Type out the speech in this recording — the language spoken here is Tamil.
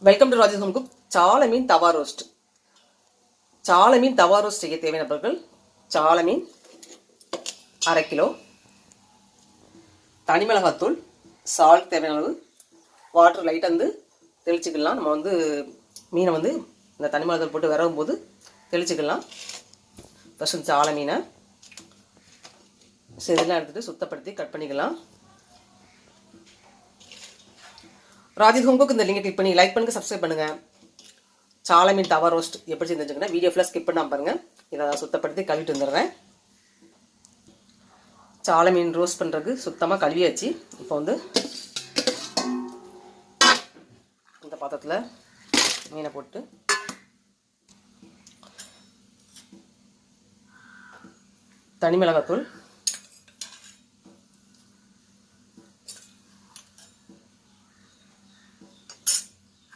Welcome to Rajesh home cook. சால மீன் தவா ரோஸ்ட். சால மீன் தவா ரோஸ்ட் செய்ய தேவையான பொருட்கள்: சால மீன் 1/2 கிலோ, தனி மிளகாத்தூள், சால்ட் தேவையான அளவு, வாட்டர் லைட்டாக வந்து தெளிச்சுக்கலாம். நம்ம வந்து மீனை வந்து இந்த தனி மிளகாத்தூள் போட்டு விரவும் போது தெளிச்சுக்கலாம். ஃபஸ்ட்டு சால மீனை இதெல்லாம் எடுத்துகிட்டு சுத்தப்படுத்தி கட் பண்ணிக்கலாம். ராஜேஷ் ஹோம் குக் இந்த லிங்கை கிளிக் பண்ணி லைக் பண்ணுங்கள், சப்ஸ்கிரைப் பண்ணுங்கள். சால மீன் தவா ரோஸ்ட் எப்படி செஞ்சுருச்சுங்கன்னா வீடியோ ஃபுல்லாக ஸ்கிப் பண்ணாமல் பாருங்கள். இதை சுத்தப்படுத்தி கழுவிட்டு வந்துடுறேன். சால மீன் ரோஸ்ட் பண்ணுறதுக்கு சுத்தமாக கழுவியாச்சு. இப்போ வந்து இந்த பாத்திரத்தில் மீனை போட்டு தனி மிளகாத்தூள்,